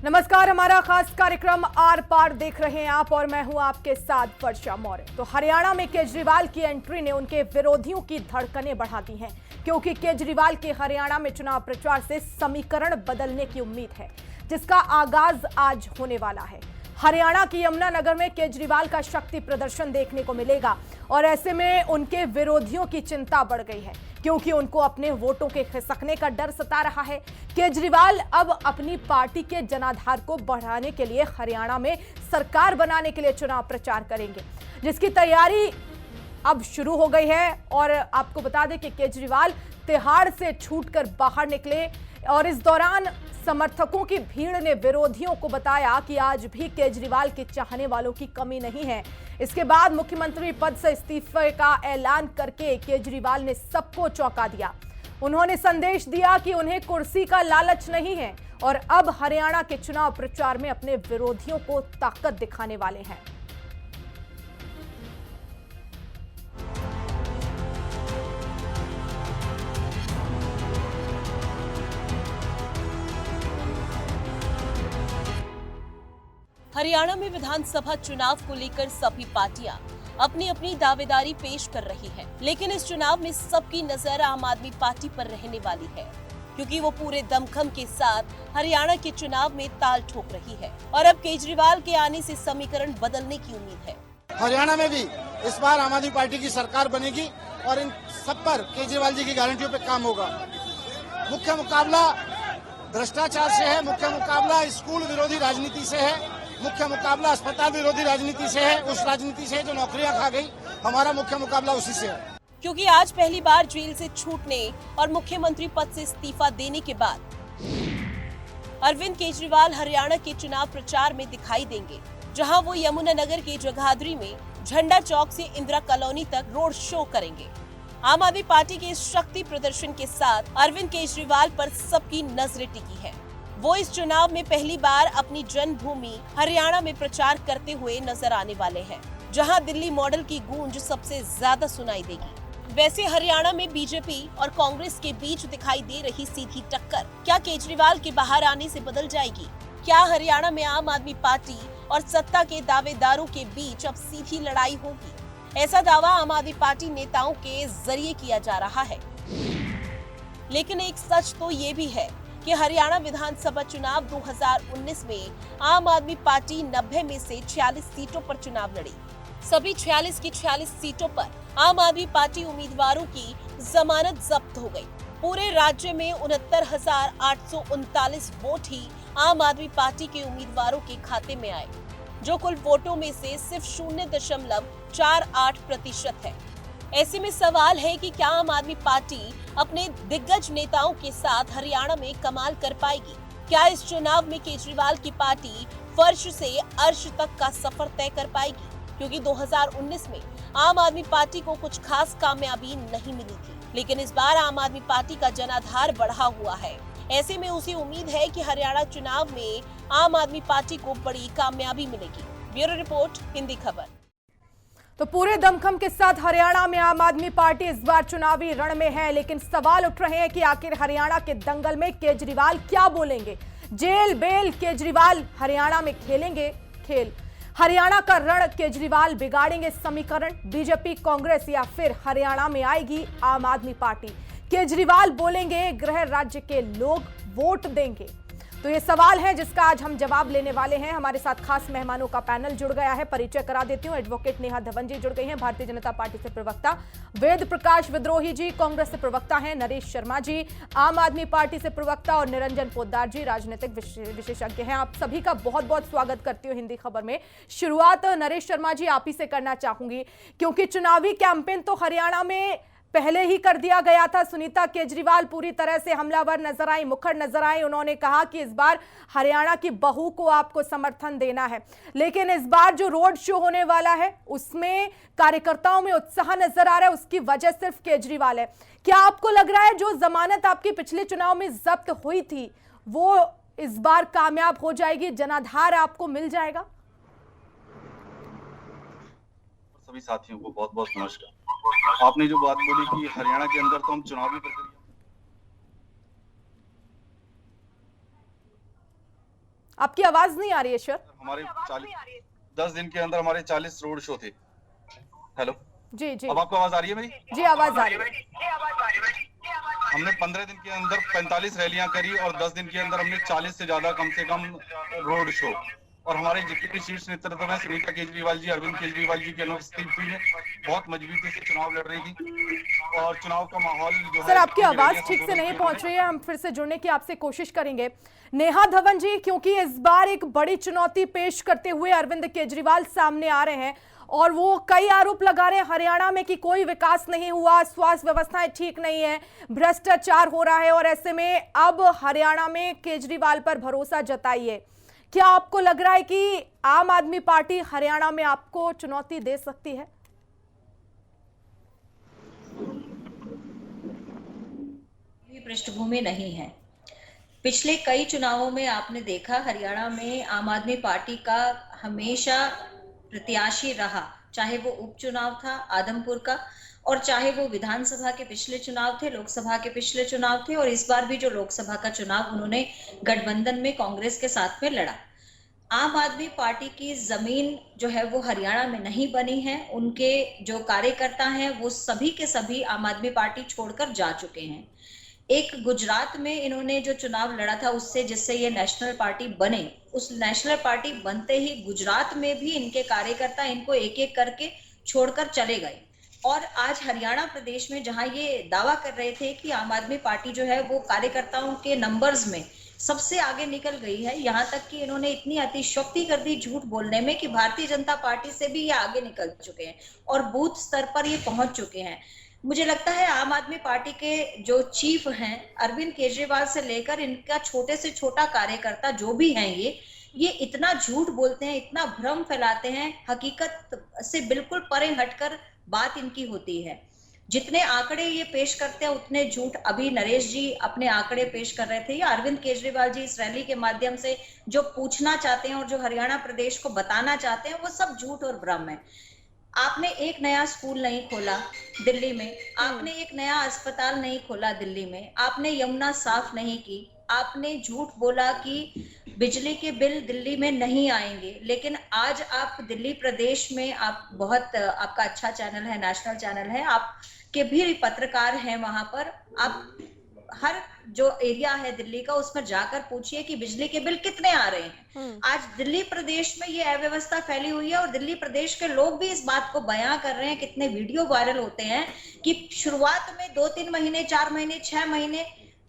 नमस्कार, हमारा खास कार्यक्रम आर पार देख रहे हैं आप और मैं हूं आपके साथ वर्षा मौर्य। तो हरियाणा में केजरीवाल की एंट्री ने उनके विरोधियों की धड़कनें बढ़ा दी हैं, क्योंकि केजरीवाल के हरियाणा में चुनाव प्रचार से समीकरण बदलने की उम्मीद है, जिसका आगाज आज होने वाला है। हरियाणा की यमुनानगर में केजरीवाल का शक्ति प्रदर्शन देखने को मिलेगा और ऐसे में उनके विरोधियों की चिंता बढ़ गई है, क्योंकि उनको अपने वोटों के खिसकने का डर सता रहा है। केजरीवाल अब अपनी पार्टी के जनाधार को बढ़ाने के लिए हरियाणा में सरकार बनाने के लिए चुनाव प्रचार करेंगे, जिसकी तैयारी अब शुरू हो गई है। और आपको बता दें कि केजरीवाल तिहाड़ से छूटकर बाहर निकले और इस दौरान समर्थकों की भीड़ ने विरोधियों को बताया कि आज भी केजरीवाल के चाहने वालों की कमी नहीं है। इसके बाद मुख्यमंत्री पद से इस्तीफे का ऐलान करके केजरीवाल ने सबको चौंका दिया। उन्होंने संदेश दिया कि उन्हें कुर्सी का लालच नहीं है और अब हरियाणा के चुनाव प्रचार में अपने विरोधियों को ताकत दिखाने वाले हैं। हरियाणा में विधानसभा चुनाव को लेकर सभी पार्टियां अपनी अपनी दावेदारी पेश कर रही हैं, लेकिन इस चुनाव में सबकी नजर आम आदमी पार्टी पर रहने वाली है, क्योंकि वो पूरे दमखम के साथ हरियाणा के चुनाव में ताल ठोक रही है और अब केजरीवाल के आने से समीकरण बदलने की उम्मीद है। हरियाणा में भी इस बार आम आदमी पार्टी की सरकार बनेगी और इन सब पर केजरीवाल जी की गारंटियों पे काम होगा। मुख्य मुकाबला भ्रष्टाचार से है, मुख्य मुकाबला स्कूल विरोधी राजनीति से है, मुख्य मुकाबला अस्पताल विरोधी राजनीति से है, उस राजनीति से जो नौकरियां खा गई, हमारा मुख्य मुकाबला उसी से है। क्योंकि आज पहली बार जेल से छूटने और मुख्यमंत्री पद से इस्तीफा देने के बाद अरविंद केजरीवाल हरियाणा के चुनाव प्रचार में दिखाई देंगे, जहां वो यमुनानगर के जगाधरी में झंडा चौक से इंदिरा कॉलोनी तक रोड शो करेंगे। आम आदमी पार्टी के इस शक्ति प्रदर्शन के साथ अरविंद केजरीवाल पर सबकी नजरें टिकी है। वो इस चुनाव में पहली बार अपनी जन्मभूमि हरियाणा में प्रचार करते हुए नजर आने वाले हैं, जहां दिल्ली मॉडल की गूंज सबसे ज्यादा सुनाई देगी। वैसे हरियाणा में बीजेपी और कांग्रेस के बीच दिखाई दे रही सीधी टक्कर क्या केजरीवाल के बाहर आने से बदल जाएगी? क्या हरियाणा में आम आदमी पार्टी और सत्ता के दावेदारों के बीच अब सीधी लड़ाई होगी? ऐसा दावा आम आदमी पार्टी नेताओं के जरिए किया जा रहा है। लेकिन एक सच तो ये भी है कि हरियाणा विधानसभा चुनाव 2019 में आम आदमी पार्टी 90 में से 46 सीटों पर चुनाव लड़ी। सभी 46 की 46 सीटों पर आम आदमी पार्टी उम्मीदवारों की जमानत जब्त हो गई। पूरे राज्य में 69,839 वोट ही आम आदमी पार्टी के उम्मीदवारों के खाते में आए, जो कुल वोटों में से सिर्फ 0.48% है। ऐसे में सवाल है कि क्या आम आदमी पार्टी अपने दिग्गज नेताओं के साथ हरियाणा में कमाल कर पाएगी? क्या इस चुनाव में केजरीवाल की पार्टी फर्श से अर्श तक का सफर तय कर पाएगी? क्योंकि 2019 में आम आदमी पार्टी को कुछ खास कामयाबी नहीं मिली थी, लेकिन इस बार आम आदमी पार्टी का जनाधार बढ़ा हुआ है। ऐसे में उसे उम्मीद है कि हरियाणा चुनाव में आम आदमी पार्टी को बड़ी कामयाबी मिलेगी। ब्यूरो रिपोर्ट, हिंदी खबर। तो पूरे दमखम के साथ हरियाणा में आम आदमी पार्टी इस बार चुनावी रण में है, लेकिन सवाल उठ रहे हैं कि आखिर हरियाणा के दंगल में केजरीवाल क्या बोलेंगे? जेल बेल केजरीवाल हरियाणा में खेलेंगे खेल। हरियाणा का रण केजरीवाल बिगाड़ेंगे समीकरण। बीजेपी, कांग्रेस या फिर हरियाणा में आएगी आम आदमी पार्टी? केजरीवाल बोलेंगे गृह राज्य के लोग वोट देंगे। तो ये सवाल है जिसका आज हम जवाब लेने वाले हैं। हमारे साथ खास मेहमानों का पैनल जुड़ गया है, परिचय करा देती हूँ। एडवोकेट नेहा धवन जी जुड़ गई हैं, भारतीय जनता पार्टी से प्रवक्ता। वेद प्रकाश विद्रोही जी कांग्रेस से प्रवक्ता हैं। नरेश शर्मा जी आम आदमी पार्टी से प्रवक्ता और निरंजन पोद्दार जी राजनीतिक विशेषज्ञ हैं। आप सभी का बहुत बहुत स्वागत करती हूँ हिंदी खबर में। शुरुआत नरेश शर्मा जी आप ही से करना चाहूंगी, क्योंकि चुनावी कैंपेन तो हरियाणा में पहले ही कर दिया गया था। सुनीता केजरीवाल पूरी तरह से हमलावर नजर आई, मुखर नजर आई। उन्होंने कहा कि इस बार हरियाणा की बहू को आपको समर्थन देना है, लेकिन इस बार जो रोड शो होने वाला है उसमें कार्यकर्ताओं में उत्साह नजर आ रहा है, उसकी वजह सिर्फ केजरीवाल है। क्या आपको लग रहा है जो जमानत आपकी पिछले चुनाव में जब्त हुई थी वो इस बार कामयाब हो जाएगी, जनाधार आपको मिल जाएगा? सभी साथियों को बहुत बहुत नमस्कार। आपने जो बात बोली कि हरियाणा के अंदर तो हम चुनावी प्रक्रिया आपकी आवाज नहीं आ रही है सर। हमारे 10 दिन के अंदर हमारे 40 रोड शो थे। हेलो, जी जी अब आपको आवाज आ रही है मेरी? जी, आवाज आ रही है। हमने 15 दिन के अंदर 45 रैलियां करी और 10 दिन के अंदर हमने 40 से ज्यादा कम से कम रोड शो। और हमारे जितने भी शीर्ष नेतृत्व में सुनीता केजरीवाल जी, अरविंद केजरीवाल जी की अनुपस्थिति में बहुत मजबूती से चुनाव लड़ रही थी और चुनाव का माहौल जो सर है, आपकी आवाज ठीक से नहीं पहुंच रही है, हम फिर से जुड़ने की आपसे कोशिश करेंगे। नेहा धवन जी, क्योंकि इस बार एक बड़ी चुनौती पेश करते हुए अरविंद केजरीवाल सामने आ रहे हैं और वो कई आरोप लगा रहे हैं हरियाणा में कि कोई विकास नहीं हुआ, स्वास्थ्य व्यवस्थाएं ठीक नहीं है, भ्रष्टाचार हो रहा है, और ऐसे में अब हरियाणा में केजरीवाल पर भरोसा जताइए। क्या आपको लग रहा है कि आम आदमी पार्टी हरियाणा में आपको चुनौती दे सकती है? पृष्ठभूमि नहीं है। पिछले कई चुनावों में आपने देखा हरियाणा में आम आदमी पार्टी का हमेशा प्रत्याशी रहा, चाहे वो उपचुनाव था आदमपुर का और चाहे वो विधानसभा के पिछले चुनाव थे, लोकसभा के पिछले चुनाव थे, और इस बार भी जो लोकसभा का चुनाव उन्होंने गठबंधन में कांग्रेस के साथ में लड़ा। आम आदमी पार्टी की जमीन जो है वो हरियाणा में नहीं बनी है। उनके जो कार्यकर्ता हैं वो सभी के सभी आम आदमी पार्टी छोड़कर जा चुके हैं। एक गुजरात में इन्होंने जो चुनाव लड़ा था उससे, जिससे ये नेशनल पार्टी बने, उस नेशनल पार्टी बनते ही गुजरात में भी इनके कार्यकर्ता इनको एक एक करके छोड़कर चले गए। और आज हरियाणा प्रदेश में जहां ये दावा कर रहे थे कि आम आदमी पार्टी जो है वो कार्यकर्ताओं के नंबर्स में सबसे आगे निकल गई है, यहाँ तक कि इन्होंने इतनी अतिशयोक्ति कर दी झूठ बोलने में कि भारतीय जनता पार्टी से भी ये आगे निकल चुके हैं और बूथ स्तर पर ये पहुंच चुके हैं। मुझे लगता है आम आदमी पार्टी के जो चीफ हैं, अरविंद केजरीवाल से लेकर इनका छोटे से छोटा कार्यकर्ता जो भी हैं, ये इतना झूठ बोलते हैं, इतना भ्रम फैलाते हैं, हकीकत से बिल्कुल परे हटकर बात इनकी होती है। जितने आंकड़े ये पेश करते हैं उतने झूठ। अभी नरेश जी अपने आंकड़े पेश कर रहे थे, या अरविंद केजरीवाल जी इस रैली के माध्यम से जो पूछना चाहते हैं और जो हरियाणा प्रदेश को बताना चाहते हैं वो सब झूठ और भ्रम है। आपने एक नया स्कूल नहीं खोला दिल्ली में, आपने एक नया अस्पताल नहीं खोला दिल्ली में, आपने यमुना साफ नहीं की, आपने झूठ बोला कि बिजली के बिल दिल्ली में नहीं आएंगे, लेकिन आज आप दिल्ली प्रदेश में, आप बहुत, आपका अच्छा चैनल है, नेशनल चैनल है, आपके भी पत्रकार हैं वहां पर, आप हर जो एरिया है दिल्ली का उसमें जाकर पूछिए कि बिजली के बिल कितने आ रहे हैं। आज दिल्ली प्रदेश में ये अव्यवस्था फैली हुई है और दिल्ली प्रदेश के लोग भी इस बात को बयां कर रहे हैं। कितने वीडियो वायरल होते हैं कि शुरुआत में 2-3 महीने, 4 महीने, 6 महीने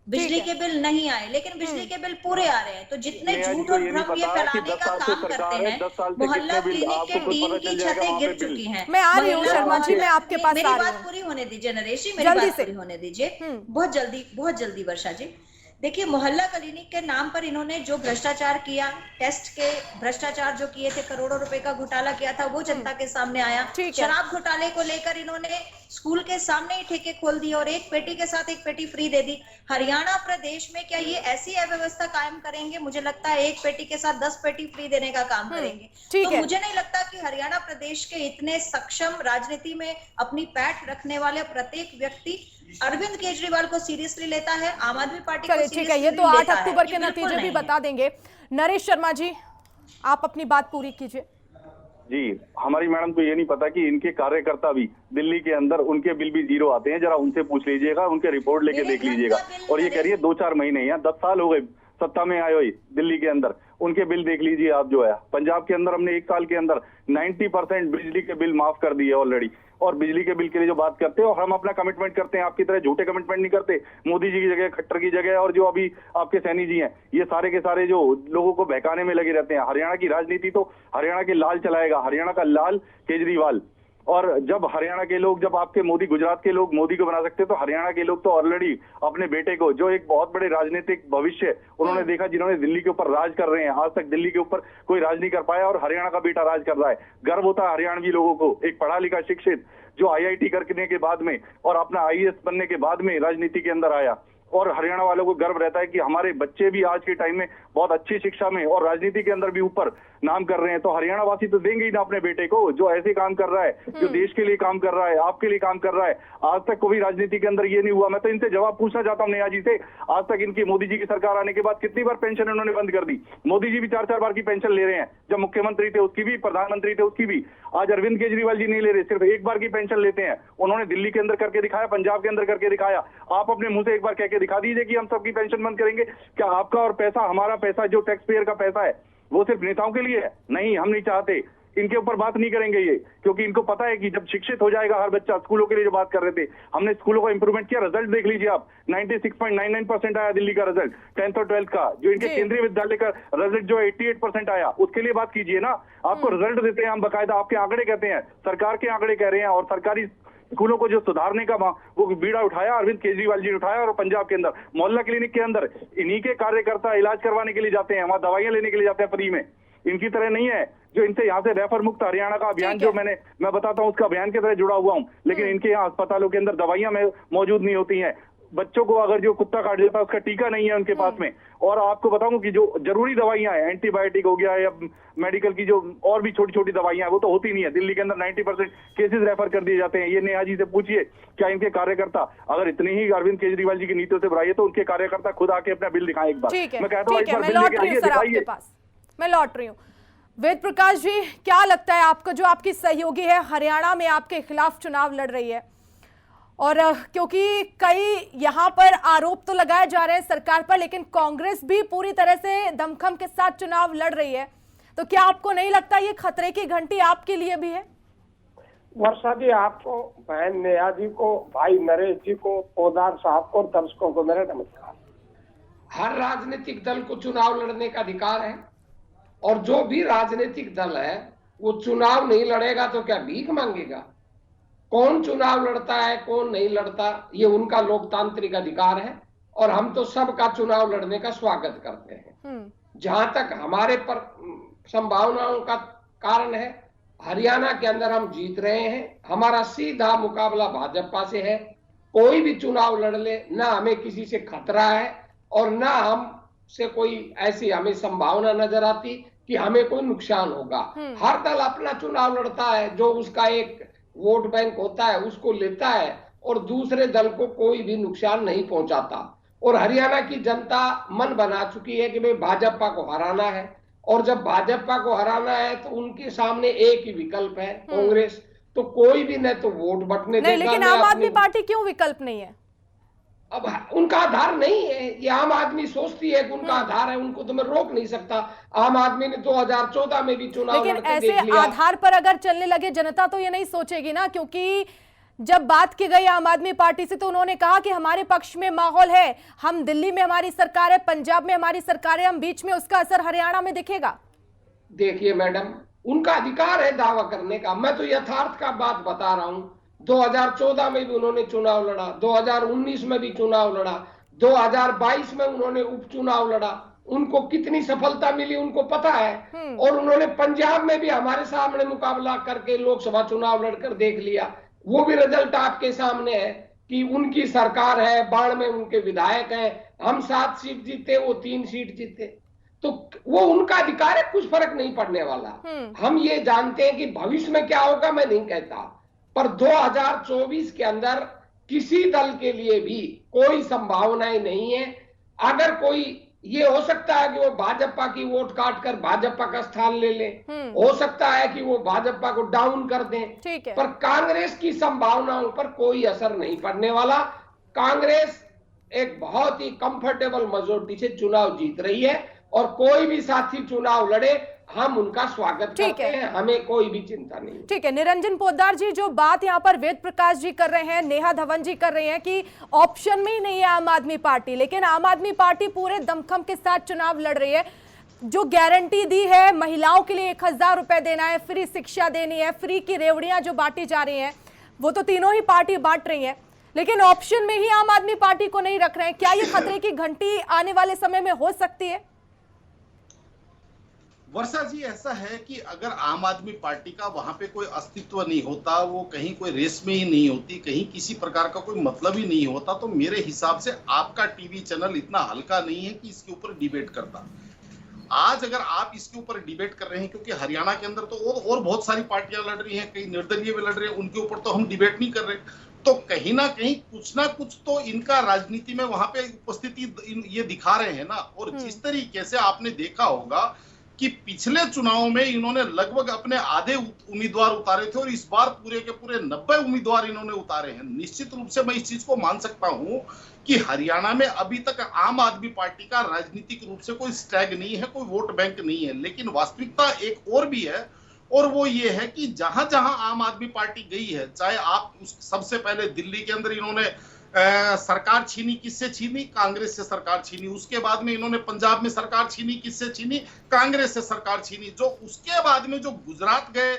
बिजली के बिल नहीं आए, लेकिन बिजली के बिल पूरे आ रहे हैं। तो जितने झूठ और भ्रम ये फैलाने का काम करते हैं, मोहल्ला क्लिनिक के डीन की छतें गिर चुकी हैं। मैं आ रही हूँ शर्मा जी, मैं आपके पास मेरी बात पूरी होने दीजिए नरेश जी, मेरी बात पूरी होने दीजिए, बहुत जल्दी वर्षा जी। देखिए, मोहल्ला क्लिनिक के नाम पर इन्होंने जो भ्रष्टाचार किया, टेस्ट के भ्रष्टाचार जो किए थे, करोड़ों रुपए का घोटाला किया था, वो जनता के सामने आया। शराब घोटाले को लेकर इन्होंने स्कूल के सामने ही ठेके खोल दिए और एक पेटी के साथ एक पेटी फ्री दे दी। हरियाणा प्रदेश में क्या ये ऐसी अव्यवस्था कायम करेंगे? मुझे लगता है एक पेटी के साथ 10 पेटी फ्री देने का काम करेंगे। तो मुझे नहीं लगता कि हरियाणा प्रदेश के इतने सक्षम, राजनीति में अपनी पैठ रखने वाले प्रत्येक व्यक्ति अरविंद केजरीवाल को सीरियसली लेता है, आम आदमी पार्टी को ठीक है, ये तो 8 अक्टूबर के नतीजे भी बता देंगे। नरेश शर्मा जी, आप अपनी बात पूरी कीजिए। जी, हमारी मैडम को ये नहीं पता कि इनके कार्यकर्ता भी दिल्ली के अंदर, उनके बिल भी जीरो आते हैं। जरा उनसे पूछ लीजिएगा, उनके रिपोर्ट लेके देख लीजिएगा। और ये कह रही है 2-4 महीने या 10 साल हो गए सत्ता में आए हुए दिल्ली के अंदर, उनके बिल देख लीजिए आप। जो है पंजाब के अंदर हमने 1 साल के अंदर 90% बिजली के बिल माफ कर दिए ऑलरेडी। और बिजली के बिल के लिए जो बात करते हैं, और हम अपना कमिटमेंट करते हैं, आपकी तरह झूठे कमिटमेंट नहीं करते। मोदी जी की जगह, खट्टर की जगह, और जो अभी आपके सैनी जी हैं, ये सारे के सारे जो लोगों को बहकाने में लगे रहते हैं। हरियाणा की राजनीति तो हरियाणा के लाल चलाएगा, हरियाणा का लाल केजरीवाल। और जब हरियाणा के लोग, जब आपके मोदी, गुजरात के लोग मोदी को बना सकते हैं, तो हरियाणा के लोग तो ऑलरेडी अपने बेटे को, जो एक बहुत बड़े राजनीतिक भविष्य उन्होंने देखा, जिन्होंने दिल्ली के ऊपर राज कर रहे हैं, आज तक दिल्ली के ऊपर कोई राज नहीं कर पाया, और हरियाणा का बेटा राज कर रहा है। गर्व होता है हरियाणवी लोगों को, एक पढ़ा लिखा शिक्षित जो IIT करने के बाद में और अपना IAS बनने के बाद में राजनीति के अंदर आया, और हरियाणा वालों को गर्व रहता है कि हमारे बच्चे भी आज के टाइम में बहुत अच्छी शिक्षा में और राजनीति के अंदर भी ऊपर नाम कर रहे हैं। तो हरियाणा वासी तो देंगे ही ना अपने बेटे को जो ऐसे काम कर रहा है, जो देश के लिए काम कर रहा है, आपके लिए काम कर रहा है। आज तक कोई राजनीति के अंदर ये नहीं हुआ। मैं तो इनसे जवाब पूछना चाहता हूँ नेहा जी से, आज तक इनकी मोदी जी की सरकार आने के बाद कितनी बार पेंशन इन्होंने बंद कर दी? मोदी जी भी 4-4 बार की पेंशन ले रहे हैं, जब मुख्यमंत्री थे उसकी भी, प्रधानमंत्री थे उसकी भी। आज अरविंद केजरीवाल जी नहीं ले रहे, सिर्फ एक बार की पेंशन लेते हैं। उन्होंने दिल्ली के अंदर करके दिखाया, पंजाब के अंदर करके दिखाया। आप अपने मुंह से एक बार कह के दिखा दीजिए कि हम सबकी पेंशन बंद करेंगे। क्या आपका और पैसा, हमारा पैसा, जो टैक्स पेयर का पैसा है, वो सिर्फ नेताओं के लिए है? नहीं, हम नहीं चाहते। इनके ऊपर बात नहीं करेंगे ये, क्योंकि इनको पता है कि जब शिक्षित हो जाएगा हर बच्चा, स्कूलों के लिए जो बात कर रहे थे, हमने स्कूलों को इंप्रूवमेंट किया। रिजल्ट देख लीजिए आप, 96.99% आया दिल्ली का रिजल्ट 10th और 12th का। जो इनके केंद्रीय विद्यालय का रिजल्ट जो 88% आया, उसके लिए बात कीजिए ना। आपको रिजल्ट देते हैं हम बकायदा, आपके आंकड़े कहते हैं, सरकार के आंकड़े कह रहे हैं। और सरकारी स्कूलों को जो सुधारने का वो बीड़ा उठाया अरविंद केजरीवाल जी ने उठाया। और पंजाब के अंदर मोहल्ला क्लिनिक के अंदर इन्हीं के कार्यकर्ता इलाज करवाने के लिए जाते हैं, वहां दवाइयां लेने के लिए जाते हैं फ्री में। इनकी तरह नहीं है जो इनसे यहाँ से रेफर मुक्त हरियाणा का अभियान जो मैं बताता हूँ, उसका अभियान की तरह जुड़ा हुआ हूँ। लेकिन इनके यहाँ अस्पतालों के अंदर दवाइयां मौजूद नहीं होती हैं। बच्चों को अगर जो कुत्ता काट देता है उसका टीका नहीं है उनके पास में। और आपको बताऊं कि जो जरूरी दवाइयां हैं, एंटीबायोटिक हो गया या मेडिकल की जो और भी छोटी छोटी दवाइयां हैं, वो तो होती नहीं है। दिल्ली के अंदर 90% केसेस रेफर कर दिए जाते हैं। ये नेहा जी से पूछिए, क्या इनके कार्यकर्ता अगर इतनी ही अरविंद केजरीवाल जी की नीतियों से बुराई है तो उनके कार्यकर्ता खुद आके अपना बिल दिखाएं एक बार। मैं कहता हूँ मैं लौट रही हूँ। वेद प्रकाश जी, क्या लगता है आपको, जो आपकी सहयोगी है हरियाणा में आपके खिलाफ चुनाव लड़ रही है, और क्योंकि कई यहाँ पर आरोप तो लगाए जा रहे हैं सरकार पर, लेकिन कांग्रेस भी पूरी तरह से दमखम के साथ चुनाव लड़ रही है, तो क्या आपको नहीं लगता ये खतरे की घंटी आपके लिए भी है? वर्षा जी, आपको, बहन नेहा जी को, भाई नरेश जी को, पोदार साहब को, दर्शकों को मेरा नमस्कार। हर राजनीतिक दल को चुनाव लड़ने का अधिकार है, और जो भी राजनीतिक दल है वो चुनाव नहीं लड़ेगा तो क्या भीख मांगेगा? कौन चुनाव लड़ता है, कौन नहीं लड़ता, ये उनका लोकतांत्रिक अधिकार है, और हम तो सबका चुनाव लड़ने का स्वागत करते हैं। जहां तक हमारे पर संभावनाओं का कारण है, हरियाणा के अंदर हम जीत रहे हैं। हमारा सीधा मुकाबला भाजपा से है। कोई भी चुनाव लड़ ले, ना हमें किसी से खतरा है और ना हम से कोई ऐसी हमें संभावना नजर आती कि हमें कोई नुकसान होगा। हर दल अपना चुनाव लड़ता है, जो उसका एक वोट बैंक होता है उसको लेता है, और दूसरे दल को कोई भी नुकसान नहीं पहुंचाता। और हरियाणा की जनता मन बना चुकी है कि भाई भाजपा को हराना है, और जब भाजपा को हराना है तो उनके सामने एक ही विकल्प है, कांग्रेस। तो कोई भी न तो वोट बटने देगा, लेकिन आम आदमी पार्टी क्यों विकल्प नहीं है? अब उनका आधार नहीं है। ये आम आदमी सोचती है कि उनका आधार है, उनको तो मैं रोक नहीं सकता। आम आदमी ने 2014 में भी चुनाव लेकिन ऐसे आधार पर अगर चलने लगे, जनता तो ये नहीं सोचेगी ना, क्योंकि जब बात की गई आम आदमी पार्टी से तो उन्होंने कहा कि हमारे पक्ष में माहौल है, हम दिल्ली में हमारी सरकार है, पंजाब में हमारी सरकार है, हम बीच में, उसका असर हरियाणा में दिखेगा। देखिए मैडम, उनका अधिकार है दावा करने का। मैं तो यथार्थ का बात बता रहा हूँ। 2014 में भी उन्होंने चुनाव लड़ा, 2019 में भी चुनाव लड़ा, 2022 में उन्होंने उपचुनाव लड़ा। उनको कितनी सफलता मिली उनको पता है। और उन्होंने पंजाब में भी हमारे सामने मुकाबला करके लोकसभा चुनाव लड़कर देख लिया। वो भी रिजल्ट आपके सामने है कि उनकी सरकार है, बाढ़ में उनके विधायक हैं। हम 7 सीट जीते, वो 3 सीट जीते। तो वो उनका अधिकार है, कुछ फर्क नहीं पड़ने वाला। हम ये जानते हैं कि भविष्य में क्या होगा मैं नहीं कहता, पर 2024 के अंदर किसी दल के लिए भी कोई संभावनाएं नहीं है। अगर कोई, ये हो सकता है कि वो भाजपा की वोट काट कर भाजपा का स्थान ले ले, हो सकता है कि वो भाजपा को डाउन कर दें, पर कांग्रेस की संभावनाओं पर कोई असर नहीं पड़ने वाला। कांग्रेस एक बहुत ही कंफर्टेबल मेजॉरिटी से चुनाव जीत रही है, और कोई भी साथी चुनाव लड़े हम उनका स्वागत करते हैं, हमें कोई भी चिंता नहीं। ठीक है निरंजन पोद्दार जी, जो बात यहाँ पर वेद प्रकाश जी कर रहे हैं, नेहा धवन जी कर रहे हैं कि ऑप्शन में ही नहीं है आम आदमी पार्टी, लेकिन आम आदमी पार्टी पूरे दमखम के साथ चुनाव लड़ रही है। जो गारंटी दी है महिलाओं के लिए 1000 रुपए देना है, फ्री शिक्षा देनी है, फ्री की रेवड़ियां जो बांटी जा रही हैं, वो तो तीनों ही पार्टी बांट रही है, लेकिन ऑप्शन में ही आम आदमी पार्टी को नहीं रख रहे हैं। क्या ये खतरे की घंटी आने वाले समय में हो सकती है? वर्षा जी, ऐसा है कि अगर आम आदमी पार्टी का वहां पे कोई अस्तित्व नहीं होता, वो कहीं कोई रेस में ही नहीं होती, कहीं किसी प्रकार का कोई मतलब ही नहीं होता, तो मेरे हिसाब से आपका टीवी चैनल इतना हल्का नहीं है कि इसके ऊपर डिबेट करता। आज अगर आप इसके ऊपर डिबेट कर रहे हैं, क्योंकि हरियाणा के अंदर तो और बहुत सारी पार्टियां लड़ रही हैं, कई निर्दलीय भी लड़ रहे हैं, उनके ऊपर तो हम डिबेट नहीं कर रहे, तो कहीं ना कुछ तो इनका राजनीति में वहां पे उपस्थिति ये दिखा रहे हैं ना। और जिस तरीके से आपने देखा होगा कि पिछले चुनाव में इन्होंने लगभग अपने आधे उम्मीदवार उतारे थे और इस बार पूरे के पूरे 90 उम्मीदवार इन्होंने उतारे हैं। निश्चित रूप से मैं इस चीज को मान सकता हूं कि हरियाणा में अभी तक आम आदमी पार्टी का राजनीतिक रूप से कोई स्टैग नहीं है, कोई वोट बैंक नहीं है, लेकिन वास्तविकता एक और भी है, और वो ये है कि जहां जहां आम आदमी पार्टी गई है, चाहे आप सबसे पहले दिल्ली के अंदर इन्होंने सरकार छीनी, किससे छीनी? कांग्रेस से सरकार छीनी। उसके बाद में इन्होंने पंजाब में सरकार छीनी, किससे छीनी? कांग्रेस से सरकार छीनी। जो उसके बाद में जो गुजरात गए,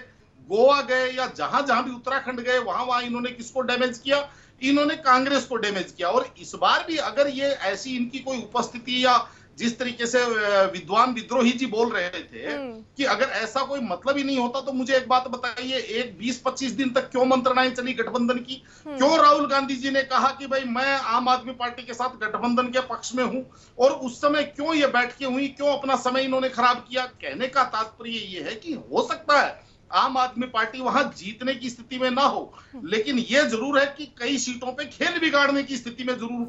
गोवा गए, या जहां जहां भी उत्तराखंड गए, वहां वहां इन्होंने किसको डैमेज किया? इन्होंने कांग्रेस को डैमेज किया। और इस बार भी अगर ये ऐसी इनकी कोई उपस्थिति, या जिस तरीके से विद्वान विद्रोही जी बोल रहे थे कि अगर ऐसा कोई मतलब ही नहीं होता, तो मुझे एक बात बताइए, एक 20-25 दिन तक क्यों मंत्रणाएं चली गठबंधन की? क्यों राहुल गांधी जी ने कहा कि भाई मैं आम आदमी पार्टी के साथ गठबंधन के पक्ष में हूं? और उस समय क्यों ये बैठकें हुई, क्यों अपना समय इन्होंने खराब किया? कहने का तात्पर्य ये है कि हो सकता है आम आदमी पार्टी वहां जीतने की स्थिति में ना हो, लेकिन यह जरूर है कि कई सीटों पे खेल बिगाड़ने की स्थिति में जरूर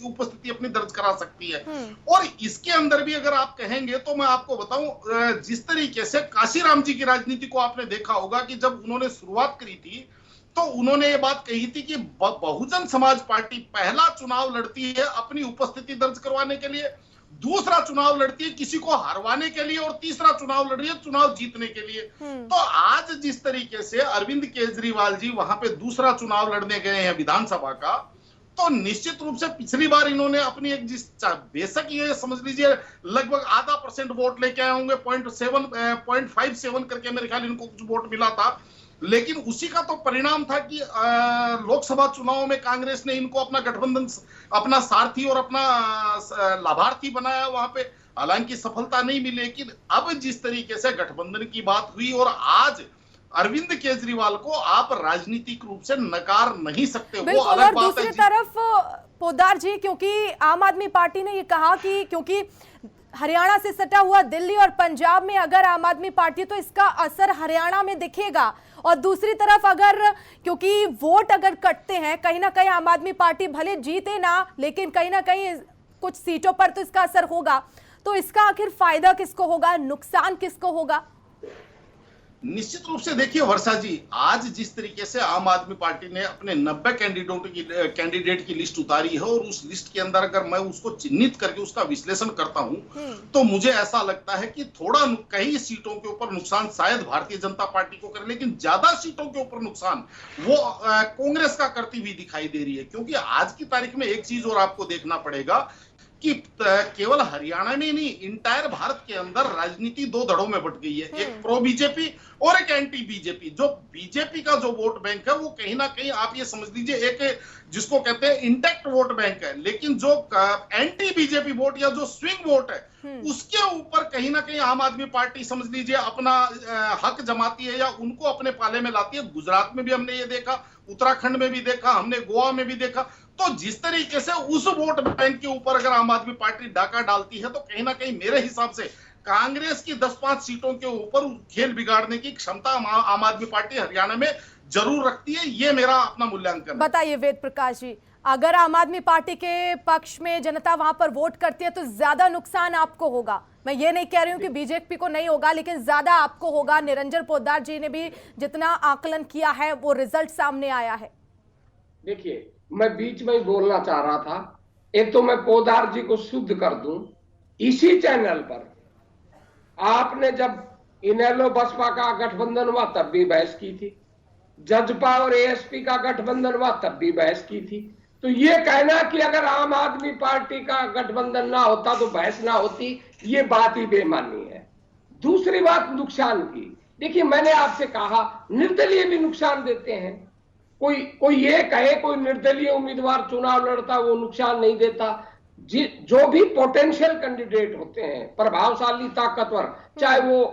उपस्थिति अपनी दर्ज करा सकती है। और इसके अंदर भी अगर आप कहेंगे तो मैं आपको बताऊं, जिस तरीके से काशीराम जी की राजनीति को आपने देखा होगा कि जब उन्होंने शुरुआत करी थी तो उन्होंने ये बात कही थी कि बहुजन समाज पार्टी पहला चुनाव लड़ती है अपनी उपस्थिति दर्ज करवाने के लिए, दूसरा चुनाव लड़ती है किसी को हरवाने के लिए, और तीसरा चुनाव लड़ रही है चुनाव जीतने के लिए। तो आज जिस तरीके से अरविंद केजरीवाल जी वहां पे दूसरा चुनाव लड़ने गए हैं विधानसभा का, तो निश्चित रूप से पिछली बार इन्होंने अपनी एक बेशक ये समझ लीजिए लगभग आधा % वोट लेके आए होंगे, 0.57 करके मेरे ख्याल इनको कुछ वोट मिला था, लेकिन उसी का तो परिणाम था कि लोकसभा चुनाव में कांग्रेस ने इनको अपना गठबंधन, अपना सारथी और अपना लाभार्थी बनाया वहां पे, हालांकि सफलता नहीं मिली। लेकिन अब जिस तरीके से गठबंधन की बात हुई, और आज अरविंद केजरीवाल को आप राजनीतिक रूप से नकार नहीं सकते, वो अलग बात है। दूसरी तरफ पोद्दार जी, क्योंकि आम आदमी पार्टी ने ये कहा कि क्योंकि हरियाणा से सटा हुआ दिल्ली और पंजाब में अगर आम आदमी पार्टी, तो इसका असर हरियाणा में दिखेगा, और दूसरी तरफ अगर क्योंकि वोट अगर कटते हैं, कहीं ना कहीं आम आदमी पार्टी भले जीते ना, लेकिन कहीं ना कहीं कुछ सीटों पर तो इसका असर होगा। तो इसका आखिर फायदा किसको होगा, नुकसान किसको होगा? निश्चित रूप से देखिए वर्षा जी, आज जिस तरीके से आम आदमी पार्टी ने अपने 90 कैंडिडेट की लिस्ट उतारी है, और उस लिस्ट के अंदर अगर मैं उसको चिन्हित करके उसका विश्लेषण करता हूं, तो मुझे ऐसा लगता है कि थोड़ा कई सीटों के ऊपर नुकसान शायद भारतीय जनता पार्टी को करे, लेकिन ज्यादा सीटों के ऊपर नुकसान वो कांग्रेस का करती हुई दिखाई दे रही है। क्योंकि आज की तारीख में एक चीज और आपको देखना पड़ेगा कि केवल हरियाणा में नहीं, इंटायर भारत के अंदर राजनीति दो धड़ों में बट गई है, एक प्रो बीजेपी और एक एंटी बीजेपी। जो बीजेपी का जो वोट बैंक है वो कहीं ना कहीं आप ये समझ लीजिए एक जिसको कहते हैं इंटैक्ट वोट बैंक है, लेकिन जो एंटी बीजेपी वोट या जो स्विंग वोट है उसके ऊपर कहीं ना कहीं आम आदमी पार्टी समझ लीजिए अपना हक जमाती है या उनको अपने पाले में लाती है। गुजरात में भी हमने ये देखा, उत्तराखंड में भी देखा, हमने गोवा में भी देखा। तो जिस तरीके से उस वोट बैंक के ऊपर अगर आम आदमी पार्टी डाका डालती है, तो कहीं ना कहीं मेरे हिसाब से कांग्रेस की 10-5 सीटों के ऊपर खेल बिगाड़ने की क्षमता आम आदमी पार्टी हरियाणा में जरूर रखती है। ये मेरा अपना मूल्यांकन। बताइए वेद प्रकाश जी, अगर आम आदमी पार्टी के पक्ष में जनता वहां पर वोट करती है तो ज्यादा नुकसान आपको होगा। मैं ये नहीं कह रही हूं कि बीजेपी को नहीं होगा, लेकिन ज्यादा आपको होगा। निरंजन पोद्दार जी ने भी जितना आकलन किया है वो रिजल्ट सामने आया है। देखिए, मैं बीच में ही बोलना चाह रहा था, एक तो मैं पोद्दार जी को शुद्ध कर दूं, इसी चैनल पर आपने जब इनेलो बसपा का गठबंधन हुआ तब भी बहस की थी, जजपा और एएसपी का गठबंधन हुआ तब भी बहस की थी। तो ये कहना कि अगर आम आदमी पार्टी का गठबंधन ना होता तो बहस ना होती, ये बात ही बेमानी है। दूसरी बात नुकसान की, देखिए मैंने आपसे कहा निर्दलीय भी नुकसान देते हैं। कोई ये कहे कोई निर्दलीय उम्मीदवार चुनाव लड़ता वो नुकसान नहीं देता, जो भी पोटेंशियल कैंडिडेट होते हैं, प्रभावशाली, ताकतवर, चाहे वो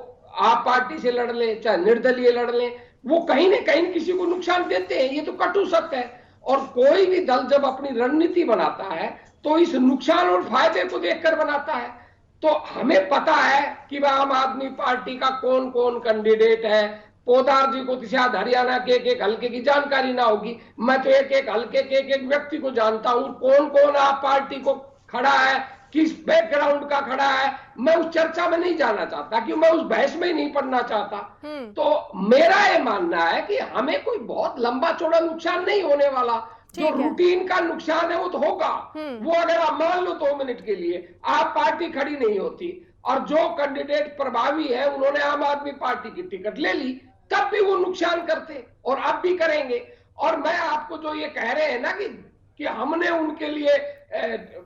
आप पार्टी से लड़ ले, चाहे निर्दलीय लड़ ले, वो कहीं न कहीं किसी को नुकसान देते हैं। ये तो कटु सत्य है। और कोई भी दल जब अपनी रणनीति बनाता है तो इस नुकसान और फायदे को देखकर बनाता है। तो हमें पता है कि आम आदमी पार्टी का कौन कौन कैंडिडेट है। पोदार जी को शायद हरियाणा के एक हल्के की जानकारी ना होगी, मैं तो एक हल्के के एक व्यक्ति को जानता हूं, कौन कौन आप पार्टी को खड़ा है, किस बैकग्राउंड का खड़ा है। मैं उस चर्चा में नहीं जाना चाहता, क्योंकि मैं उस बहस में ही नहीं पढ़ना चाहता। तो मेरा ये मानना है कि हमें कोई बहुत लंबा चौड़ा नुकसान नहीं होने वाला। जो रूटीन का नुकसान है वो तो होगा। वो अगर आप मान लो 2 मिनट के लिए आप पार्टी खड़ी नहीं होती और जो कैंडिडेट प्रभावी है उन्होंने आम आदमी पार्टी की टिकट ले ली, तब भी वो नुकसान करते और अब भी करेंगे। और मैं आपको जो ये कह रहे हैं ना कि हमने उनके लिए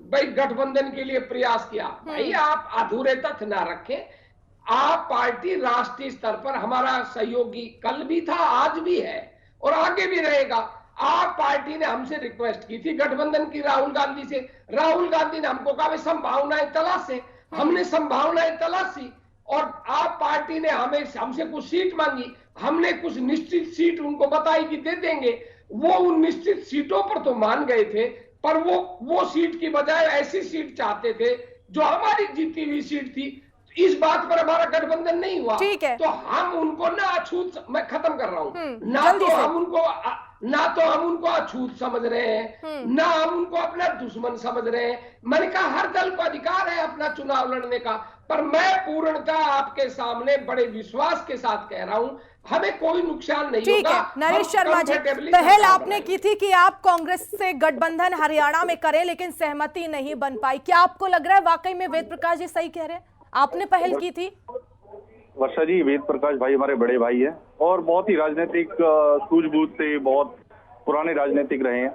भाई गठबंधन के लिए प्रयास किया, भाई आप अधूरे तथ्य ना रखें। आप पार्टी राष्ट्रीय स्तर पर हमारा सहयोगी कल भी था, आज भी है और आगे भी रहेगा। आप पार्टी ने हमसे रिक्वेस्ट की थी गठबंधन की राहुल गांधी से, राहुल गांधी ने हमको कहा संभावनाएं तलाशें, हमने संभावनाएं तलाशी और आप पार्टी ने हमसे कुछ सीट मांगी, हमने कुछ निश्चित सीट उनको बताई कि दे देंगे। वो उन निश्चित सीटों पर तो मान गए थे, पर वो सीट की बजाय ऐसी सीट चाहते थे जो हमारी जीती हुई सीट थी। इस बात पर हमारा गठबंधन नहीं हुआ, तो हम उनको ना अछूत, मैं खत्म कर रहा हूं, ना तो हम उनको अछूत समझ रहे हैं, ना हम उनको अपना दुश्मन समझ रहे हैं। मैंने कहा हर दल को अधिकार है अपना चुनाव लड़ने का, पर मैं पूर्णतः आपके सामने बड़े विश्वास के साथ कह रहा हूं, हमें कोई नुकसान नहीं होगा। ठीक है नरेश शर्मा जी, पहल आपने की थी कि आप कांग्रेस से गठबंधन हरियाणा में करें, लेकिन सहमति नहीं बन पाई। क्या आपको लग रहा है वाकई में वेद प्रकाश जी सही कह रहे हैं, आपने पहल की थी? वर्षा जी, वेद प्रकाश भाई हमारे बड़े भाई हैं और बहुत ही राजनीतिक सूझबूझ से बहुत पुराने राजनीतिक रहे हैं,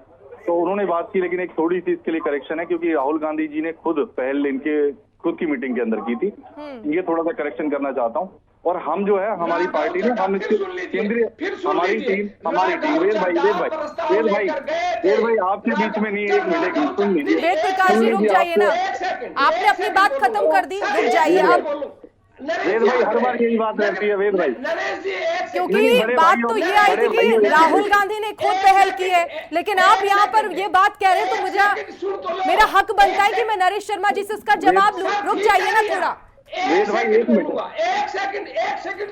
तो उन्होंने बात की। लेकिन एक थोड़ी सी इसके लिए करेक्शन है, क्योंकि राहुल गांधी जी ने खुद पहल इनके खुद की मीटिंग के अंदर की थी। ये थोड़ा सा करेक्शन करना चाहता हूँ। और हम जो है हमारी पार्टी ने हम केंद्रीय हमारी टीम वेद भाई आपके बीच में नहीं, एक मिनट सुन लीजिए। वेद प्रकाश जी रुक जाइए ना, आपने अपनी बात खत्म कर दी, रुक जाइए अब। वेद भाई हर बार यही बात रहती है वेद भाई, क्योंकि बात तो ये आई थी कि राहुल गांधी ने खुद पहल की है, लेकिन आप यहाँ पर ये बात कह रहे हैं तो मुझे मेरा हक बनता है कि मैं नरेश शर्मा जी से उसका जवाब लूं। रुक जाइए ना थोड़ा वेद भाई, एक मिनट, एक सेकंड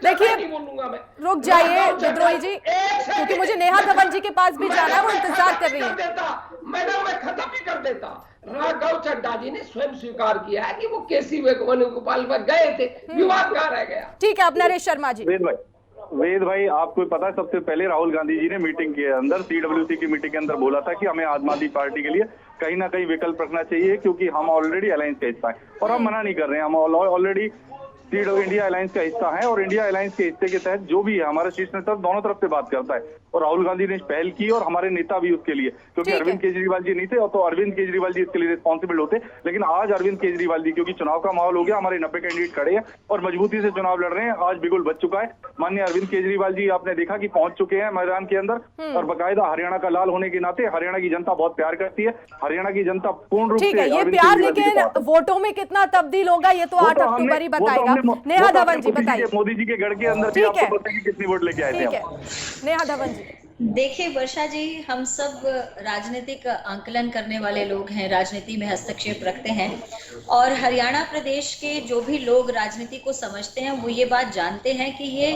देखिए, नहीं बोलूंगा मैं। रुक जाइए विद्रोही जी, क्योंकि मुझे नेहा धवन जी के पास भी जाना है, वो इंतजार कर रही है। मैं खत्म ही कर देता। राघव चड्ढा जी ने स्वयं स्वीकार किया है कि वो केसी वेणुगोपाल पर गए थे, विवाद कहाँ रह गया। ठीक है, अब नरेश शर्मा जी। वेद भाई आपको पता है, सबसे पहले राहुल गांधी जी ने मीटिंग के अंदर CWC की मीटिंग के अंदर बोला था कि हमें आम आदमी पार्टी के लिए कहीं ना कहीं विकल्प रखना चाहिए, क्योंकि हम ऑलरेडी अलायंस का हिस्सा है। और हम मना नहीं कर रहे हैं, हम ऑलरेडी इंडिया अलायंस का हिस्सा है और इंडिया अलायंस के हिस्से के तहत जो भी है हमारा शीर्ष नेता दोनों तरफ से बात करता है। और राहुल गांधी ने पहल की और हमारे नेता भी उसके लिए, क्योंकि अरविंद केजरीवाल जी नहीं थे तो अरविंद केजरीवाल जी इसके लिए रिस्पॉन्सिबल होते। लेकिन आज अरविंद केजरीवाल जी, क्योंकि चुनाव का माहौल हो गया, हमारे 90 कैंडिडेट खड़े हैं और मजबूती से चुनाव लड़ रहे हैं। आज बिगुल बच चुका है। माननीय अरविंद केजरीवाल जी आपने देखा कि पहुंच चुके हैं मैदान के अंदर और बाकायदा हरियाणा का लाल होने के नाते हरियाणा की जनता बहुत प्यार करती है। हरियाणा की जनता पूर्ण रूप से ये प्यार, लेकिन वोटों में कितना तब्दील होगा ये तो 8 अक्टूबर ही बताएगा। नेहा धवन जी बताइए, मोदी जी के गढ़ के अंदर भी आपको पता है कि कितनी वोट लेके आए थे। नेहा धवन जी, देखिए वर्षा जी, हम सब राजनीतिक आंकलन करने वाले लोग हैं, राजनीति में हस्तक्षेप रखते हैं और हरियाणा प्रदेश के जो भी लोग राजनीति को समझते हैं वो ये बात जानते हैं कि ये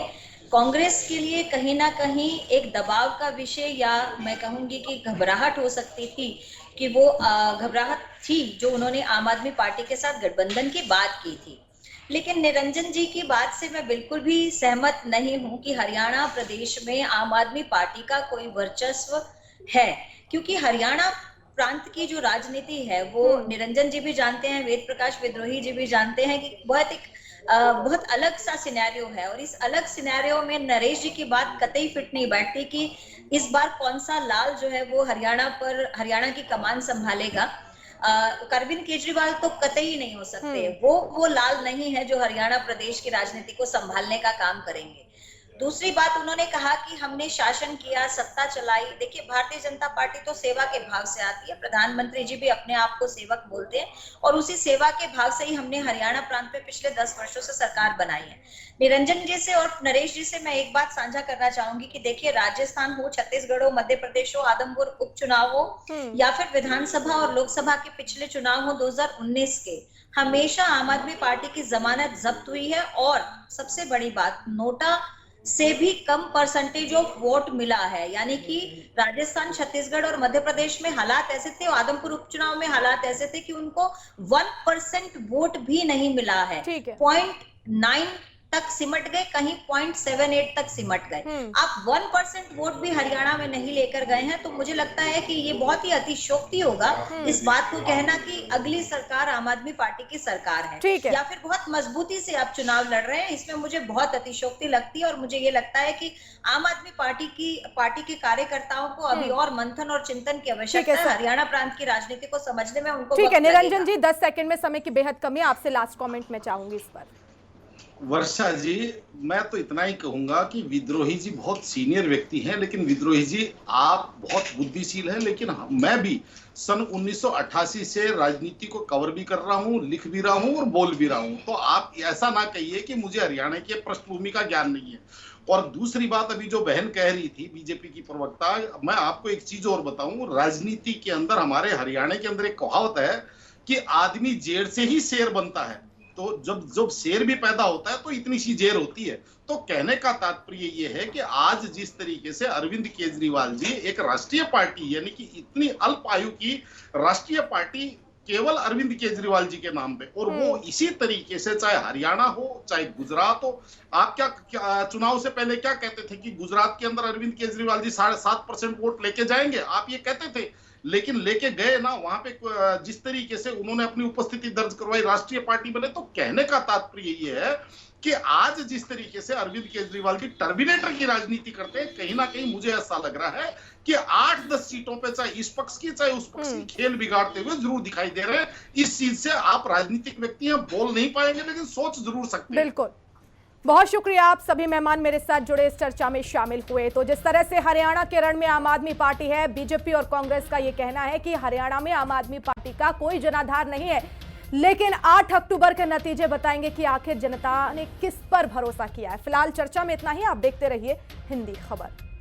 कांग्रेस के लिए कहीं ना कहीं एक दबाव का विषय, या मैं कहूंगी कि घबराहट हो सकती थी कि वो घबराहट थी जो उन्होंने आम आदमी पार्टी के साथ गठबंधन की बात की थी। लेकिन निरंजन जी की बात से मैं बिल्कुल भी सहमत नहीं हूं कि हरियाणा प्रदेश में आम आदमी पार्टी का कोई वर्चस्व है, क्योंकि हरियाणा प्रांत की जो राजनीति है वो निरंजन जी भी जानते हैं, वेद प्रकाश विद्रोही जी भी जानते हैं कि बहुत अलग सा सिनेरियो है। और इस अलग सिनेरियो में नरेश जी की बात कतई फिट नहीं बैठती कि इस बार कौन सा लाल जो है वो हरियाणा की कमान संभालेगा। अरविंद केजरीवाल तो कतई नहीं हो सकते, वो लाल नहीं है जो हरियाणा प्रदेश की राजनीति को संभालने का काम करेंगे। दूसरी बात उन्होंने कहा कि हमने शासन किया, सत्ता चलाई। देखिए, भारतीय जनता पार्टी तो सेवा के भाव से आती है। प्रधानमंत्री जी भी अपने आप को सेवक बोलते हैं और उसी सेवा के भाव से ही हमने हरियाणा प्रांत में पिछले 10 वर्षों से सरकार बनाई है। निरंजन जी से और नरेश जी से मैं एक बात साझा करना चाहूंगी कि देखिए, राजस्थान हो, छत्तीसगढ़ हो, मध्य प्रदेश हो, आदमपुर उपचुनाव हो या फिर विधानसभा और लोकसभा के पिछले चुनाव हो 2019 के, हमेशा आम आदमी पार्टी की जमानत जब्त हुई है और सबसे बड़ी बात, नोटा से भी कम परसेंटेज ऑफ वोट मिला है। यानी कि राजस्थान, छत्तीसगढ़ और मध्य प्रदेश में हालात ऐसे थे, आदमपुर उपचुनाव में हालात ऐसे थे कि उनको 1% वोट भी नहीं मिला है। 0.9 तक सिमट गए, कहीं 0.78 तक सिमट गए। आप 1% वोट भी हरियाणा में नहीं लेकर गए हैं, तो मुझे लगता है कि ये बहुत ही अतिशयोक्ति होगा इस बात को कहना कि अगली सरकार आम आदमी पार्टी की सरकार है या फिर बहुत मजबूती से आप चुनाव लड़ रहे हैं। इसमें मुझे बहुत अतिशयोक्ति लगती है और मुझे ये लगता है कि आम आदमी पार्टी के कार्यकर्ताओं को अभी और मंथन और चिंतन की आवश्यकता है। हरियाणा प्रांत की राजनीति को समझने में उनको ठीक है। निरंजन जी, 10 सेकंड में समय की बेहद कमी, आपसे लास्ट कमेंट में चाहूंगी इस पर। वर्षा जी, मैं तो इतना ही कहूंगा कि विद्रोही जी बहुत सीनियर व्यक्ति हैं, लेकिन विद्रोही जी आप बहुत बुद्धिशील हैं। लेकिन मैं भी सन 1988 से राजनीति को कवर भी कर रहा हूं, लिख भी रहा हूं और बोल भी रहा हूं। तो आप ऐसा ना कहिए कि मुझे हरियाणा की पृष्ठभूमि का ज्ञान नहीं है। और दूसरी बात, अभी जो बहन कह रही थी बीजेपी की प्रवक्ता, मैं आपको एक चीज और बताऊं, राजनीति के अंदर, हमारे हरियाणा के अंदर एक कहावत है कि आदमी जेर से ही शेर बनता है। तो जब शेर भी पैदा होता है तो इतनी सी जेर होती है। तो कहने का तात्पर्य ये है कि आज जिस तरीके से अरविंद केजरीवाल जी एक राष्ट्रीय पार्टी, यानी कि इतनी अल्प आयु की राष्ट्रीय पार्टी केवल अरविंद केजरीवाल जी के नाम पे, और वो इसी तरीके से चाहे हरियाणा हो चाहे गुजरात हो। आप क्या चुनाव से पहले क्या कहते थे कि गुजरात के अंदर अरविंद केजरीवाल जी 7.5% वोट लेके जाएंगे, आप ये कहते थे, लेकिन लेके गए ना। वहां पे जिस तरीके से उन्होंने अपनी उपस्थिति दर्ज करवाई, राष्ट्रीय पार्टी बने। तो कहने का तात्पर्य ये है कि आज जिस तरीके से अरविंद केजरीवाल जी टर्मिनेटर की राजनीति करते हैं, कहीं ना कहीं मुझे ऐसा लग रहा है कि 8-10 सीटों पे चाहे इस पक्ष की चाहे उस पक्ष की खेल बिगाड़ते हुए जरूर दिखाई दे रहे हैं। इस चीज से आप राजनीतिक व्यक्ति हैं, बोल नहीं पाएंगे लेकिन सोच जरूर सकते हैं। बिल्कुल, बहुत शुक्रिया। आप सभी मेहमान मेरे साथ जुड़े, इस चर्चा में शामिल हुए। तो जिस तरह से हरियाणा के रण में आम आदमी पार्टी है, बीजेपी और कांग्रेस का ये कहना है कि हरियाणा में आम आदमी पार्टी का कोई जनाधार नहीं है, लेकिन 8 अक्टूबर के नतीजे बताएंगे कि आखिर जनता ने किस पर भरोसा किया है। फिलहाल चर्चा में इतना ही। आप देखते रहिए हिंदी खबर।